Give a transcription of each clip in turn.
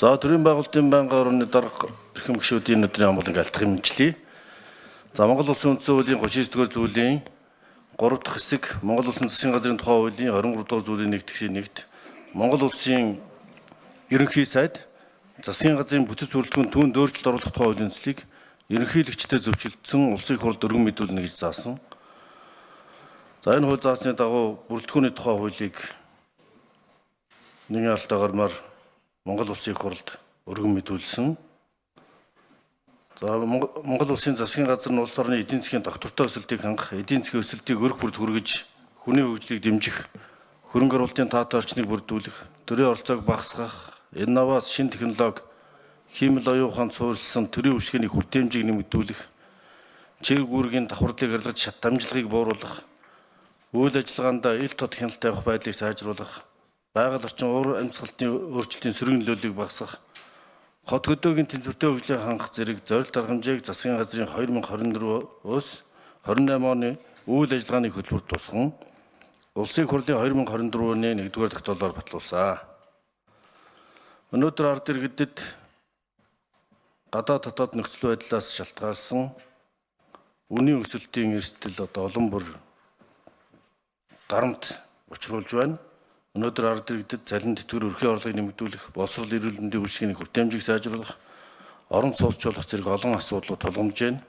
За төрийн байгуулалтын байнгын орны дарга эрхэм гишүүдийн өдрийн амгалан алтах хэмжлэе. За Монгол Улсын үндсэн хуулийн 39-р зүйлийн 3 дахь хэсэг Монгол Улсын засгийн газрын тухай хуулийн 23 дахь зүйлийн 1-т Монгол Улсын ерөнхий сайд засгийн газрын бүтэц бүрэлдэхүүн түүнд өөрчлөлт оруулах тухай хуулийн төслийг ерөнхийлөгчдөд зөвшөлдсөн улсын хурлд өргөн мэдүүлнэ гэж заасан. За энэ хууль заасны дагуу бүрэлдэхүүний тухай хуулийг нэгэн алтаагаармаар Монгол Улсын хурлд өргөн мэдүүлсэн. За Монгол Улсын засгийн газар нь улс орны эдийн засгийн доктортой өсөлтийг хангах, эдийн засгийн өсөлтийг өрх бүрд хүргэж, хүний хөгжлийг дэмжих, хөрөнгө оруулалтын таатай орчныг бүрдүүлэх, төрийн оролцоог багасгах, инновац, шинэ технологи, хиймэл оюун ухаанд суурилсан төрийн үйлчилгээний хүртээмжийг нэмэгдүүлэх, чиг үүргийн давхарлыг гаргаж шат дамжлагыг бууруулах, үйл ажиллагаанд ил тод хяналт тавих байдлыг сайжруулах, байгаль орчин уур амьсгалтын өөрчлөлтийн сөрөг нөлөөллийг багасгах, хот хөдөөгийн тэнцвэртэй хөгжлийг хангах зэрэг зорилт аргамжийг засгийн газрын 2024-өөс 28 оны үйл ажиллагааны хөтөлбөрт тусган улсын хурлын 2024 оны 1-р тогтоолоор батлуулсан. Өнөөдөр ард иргэдэд гадаад дотоод нөхцөл байдлаас шалтгаалсан үнийн өсөлтийн эрсдэл олон бүр дарамт учруулж байна. Өнөөдөр ард иргэдэд цалин тэтгэвэр өрхийн орлогыг нэмэгдүүлэх, боловсрол эрүүл мэндийн үйлчилгээний хүртээмжийг сайжруулах, орон сууцч болох зэрэг олон асуудлууд тулгамдж байна.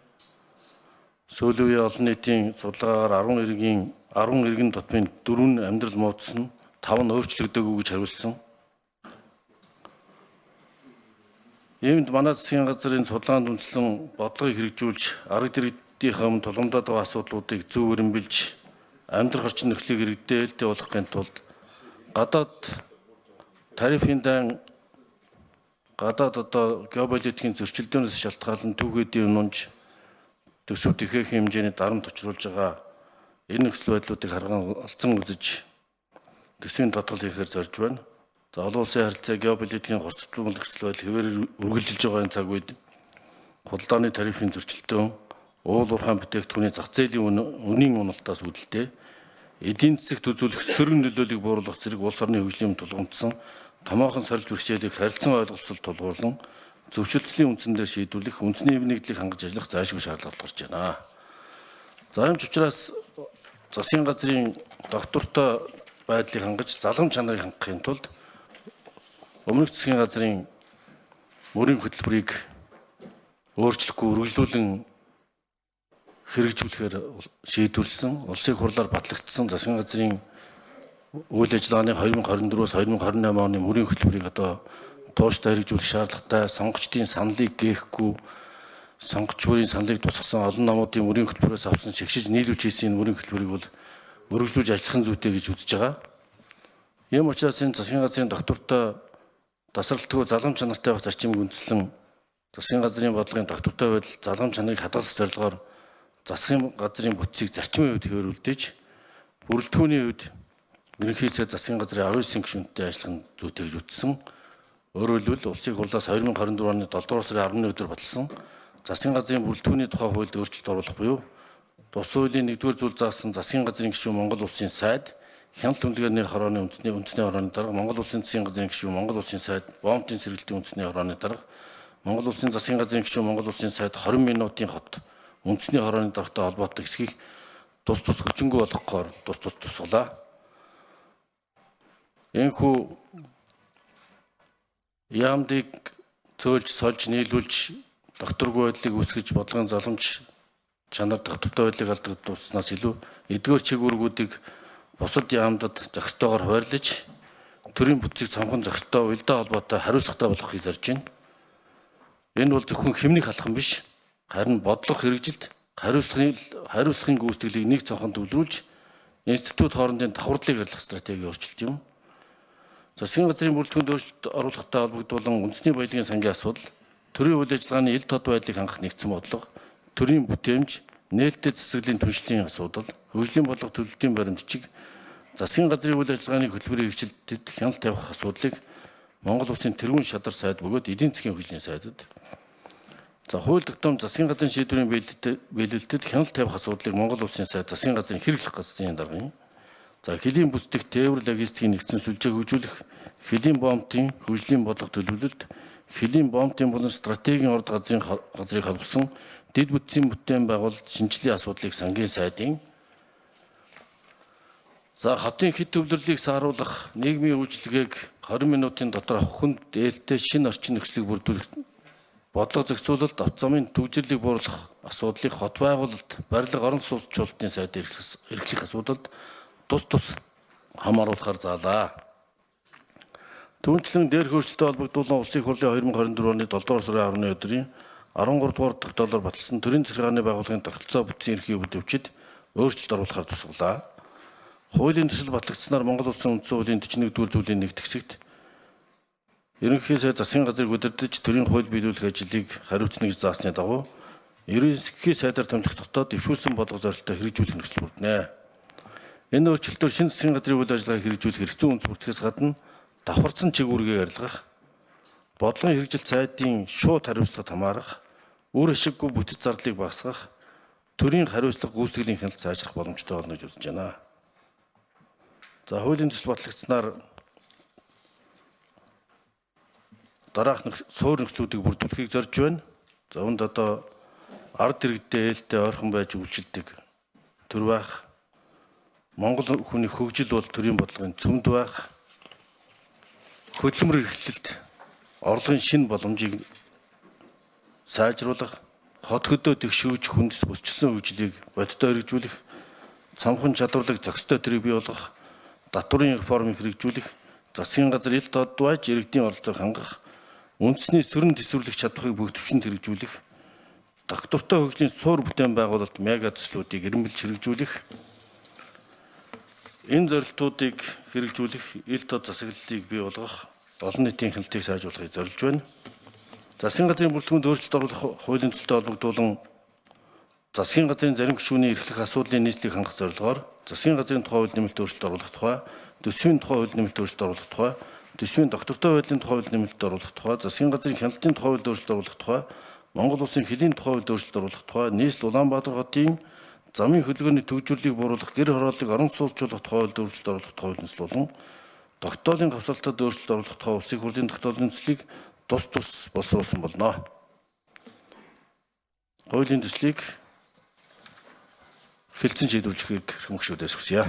Сүүлийн үеийн олон нийтийн судалгаагаар 10 иргэн дотмын 4 амьдрал муудсан, 5 нь өөрчлөгдөөгүй гэж хариулсан. Иймд манай засгийн газрын судалгаанд үндэслэн бодлогыг хэрэгжүүлж, ард иргэдийнхээ өмнө тулгамдаад байгаа асуудлуудыг зөв өрнбэлж, амьдрах орчин нөхцөлийг иргэдээ болгохын тулд гадаад тарифын дан гадаад геополитикийн зөрчилдөөнөөс шалтгаалan түүхэдийн үнэмж төсөв тэхэх хэмжээний дарамт учруулж байгаа энэ нөхцөл байдлуудыг харгалзан үзэж төсвийн тодгол хийхээр зорж байна. За олон улсын харилцаа геополитикийн горцлон нөхцөл байдал хэвээр үргэлжилж байгаа энэ цаг үед худалдааны тарифын зөрчилдөөн, уул уурхайн бүтээгдэхүүний зах зээлийн үнийн уналтаас үүдэлтэй эдийн засагт үзүүлэх сөрөг нөлөөллийг бууруулах зэрэг улс орны хөгжлийн тулгамдсан томоохон сорилт бэрхшээлийг харилцан ойлголцол тулгуурлан зөвшөлтсөлийн үндсэн дээр шийдвэрлэх, үндэсний нэгдлийг хангаж ажиллах зайлшгүй шаардлага тулгарч байна. За энэ учраас засгийн газрын доктортой байдлыг хангаж, залгамж чанарыг хангахын тулд өмнөх засгийн газрын мөрийн хөтөлбөрийг өөрчлөхгүй үргэлжлүүлэн хэрэгжүүлэхээр шийдвэрлсэн, улсын хурлаар батлагдсан засгийн газрын үйл ажиллагааны 2024-өөс 2028 оны мөрийн хөтөлбөрийг тууштай хэрэгжүүлэх шаардлагатай, сонгогчдын саналыг гээхгүй, сонгогчдын саналыг тусгасан олон намуудын мөрийн хөтөлбөрөөс авсан шигшиж нийлүүлж хийсэн мөрийн хөтөлбөрийг бол өргөжлүүлж ажиллахын зүйтэй гэж үзэж байгаа. Ийм учраас энэ засгийн газрын доктортой тасралтгүй залгамж чанартай байх зарчмыг үндэслэн засгийн газрын бодлогын доктортой байдал залгамж чанарыг хадгалах зорилгоор засгийн газрын бүтцийг зарчмын хувьд хөвөрүүлдэж, бүрэлдэхүүний хувьд ерөнхий сайд засгийн газрын 19 гишүүнтэй ажиллах нь зүйтэй гэж үзсэн. Өөрөөр хэлбэл улсын хурлаас 2024 оны 7 дугаар сарын 11-нд батлсан засгийн газрын бүрэлдэхүүний тухай хуульд өөрчлөлт оруулах буюу тус хуулийн 1-р зүйл заасан засгийн газрын гишүүн Монгол Улсын сайд, хяналт үнэлгээний хорооны үндэсний хорооны дарга, Монгол Улсын засгийн газрын гишүүн Монгол Улсын сайд, бомбын сэргэлтийн үндэсний хорооны дарга, Монгол Улсын засгийн газрын гишүүн Монгол Улсын сайд 20 минутын хот үндэсний хорооны даргатай холбоотой хэсгийг тус хүчингүй болгохоор тусгалаа. Энэхүү яамдыг цөөлж, сольж, нийлүүлж, докторгүй байдлыг үүсгэж, бодлогын залгамж чанар доктортой байдлыг алдагдаснаас илүү эдгээр чиг үүргүүдийг бусад яамдад зохистойгоор хуваарлаж, төрийн бүтцийг цомхон зохистой, уялдаа холбоотой, хариуцлагатай болгохыг зорж байна. Энэ бол зөвхөн хэмнэх алхам биш, харин бодлого хэрэгжилт, хариуцлагын гүйцэтгэлийг нэг цонхонд төвлөрүүлж, институт хоорондын давхарлыг арилгах стратеги өөрчлөлт юм. Засгийн газрын бүрэлдэхүүнд өөрчлөлт оруулахтай холбогдуулан үндэсний баялагын сангийн асуудал, төрийн үйл ажиллагааны ил тод байдлыг хангах нэгдсэн бодлого, төрийн бүтээмж, нээлттэй засаглалын түншлэлийн асуудал, хөгжлийн бодлого төлөвлөлтийн баримтчиг, засгийн газрын үйл ажиллагааны хөтөлбөрийн хэрэгжилтэд хяналт тавих асуудлыг Монгол Улсын тэргуун шадар сайд бөгөөд эдийн засгийн хөгжлийн сайдад, за хууль тогтоом засгийн газрын шийдвэрийн биелэлтэд хяналт тавих асуудлыг Монгол Улсын сайд засгийн газрын хэрэглэх газрын даргын, За хөлийн бүс дэх тээвэр логистикийн нэгдсэн сүлжээг хөгжүүлэх, хөлийн бомтын хөгжлийн бодлого төлөвлөлт, хөлийн бомтын болон стратегийн орд газрыг холбосон дэд бүтцийн бүтээн байгуулалт шинжилгээ асуудлыг сангийн сайдын хотын хэд төвлөрлийг сааруулах, нийгмийн үйлчилгээг 20 минутын дотор авах хүнд ээлтэй шинэ орчин нөхцөлийг бүрдүүлэх, бодлого зохицуулалт, авто замын түгжирлийг бууруулах асуудлыг хот байгуулалт, барилга, орон сууцчлалтын сайд эрхлэх асуудалд тус хамааруулахаар заалаа. Түүнчлэн дээрх өөрчлөлтөд холбогдуулан Улсын хурлын 2024 оны 7 дугаар сарын 10-ны өдрийн 13 дугаар тогтоолоор батлсан төрийн захиргааны байгууллагын тогтолцоо бүтцийн эрхийг хөдөлгчид өөрчлөлт оруулахаар тусгалаа. Хуулийн төсөл батлагдсанаар Монгол Улсын үндсэн хуулийн 41-р зүйлийн 1-т хэсэгт ерөнхий сайд засгийн газрыг удирдах төрийн хууль биелүүлэх ажлыг хариуцна гэж заасны дагуу ерөнхий сайдаар томилох дотоод дэвшүүлсэн бодлого зорилттой хэрэгжүүлэх нөхцөл бүрднэ. Энэ өөрчлөлтөөр шинэ засгийн газрын үйл ажиллагааг хэрэгжүүлэх хэрэгцээ үндэс бүртгэхээс гадна давхарцсан чиг үүргийг арилгах, бодлогын хэрэгжилт сайдын шууд хариуцлагад хамаарах, үр ашиггүй бүтэц зардлыг багасгах, төрийн хариуцлага гүйцэтгэлийн хяналт сайжрах боломжтой болно гэж үзэж байна. За хуулийн төсөл батлагдсанаар дараах суур нөхцлүүдийг бүрдүүлэхийг зорж байна. За үүнд одоо ард иргэдтэй ээлтэй ойрхон байж үйлчилдэг төр байх, Монгол хүний хөгжил бол төрийн бодлогын цөмд байх, хөдөлмөр эрхлэлт орлогын шинэ боломжийг сайжруулах, хот хөдөө тэгшүүж хүндэс бүсчилсэн хөгжлийг бодиттой хэрэгжүүлэх, цамхан чадварлаг зохистой төрийг бий болгох, татварын реформыг хэрэгжүүлэх, засгийн газар ил тод байж иргэдийн оролцоог хангах, үндэсний сөрөн төсвөрлөх чадварыг бүх түвшинд хэрэгжүүлэх, доктортой хөгжлийн суур бүтээн байгуулалт мега төслүүдийг эренбэлж хэрэгжүүлэх, энэ зорилтуудыг хэрэгжүүлэх, ил тод засаглалыг бий болгох, олон нийтийн хяналтыг сайжруулахыг зорилж байна. Засгийн газрын бүрэлдэхүүнд өөрчлөлт оруулах хуулийн төсөлтэй холбогдуулан засгийн газрын зарим гишүүний эрхлэх асуудлын нийслэлийг хангах зорилгоор засгийн газрын тухай хууль нэмэлт өөрчлөлт оруулах тухай, төсвийн тухай хууль нэмэлт өөрчлөлт оруулах тухай, төсвийн доктортой байдлын тухай хууль нэмэлт оруулах тухай, засгийн газрын хяналтын тухай хууль өөрчлөлт оруулах тухай, Монгол Улсын хөлийн тухай хууль өөрчлөлт оруулах тухай, нийслэл Улаанбаатар хотын замын хөдөлгөөний төвжирлийг бууруулах, гэр хорооллыг орон сууцчлуулах тухай хууль өөрчлөлт оруулах тухай хууль төсөл болон тогтоолын хавсалтад өөрчлөлт оруулах тухай Улсын хурлын тогтоолын төслийг тус боловсруулсан болно. Хуулийн төслийг хэлцэн шийдвэрлэхийг хэмжүүлээс хүсье.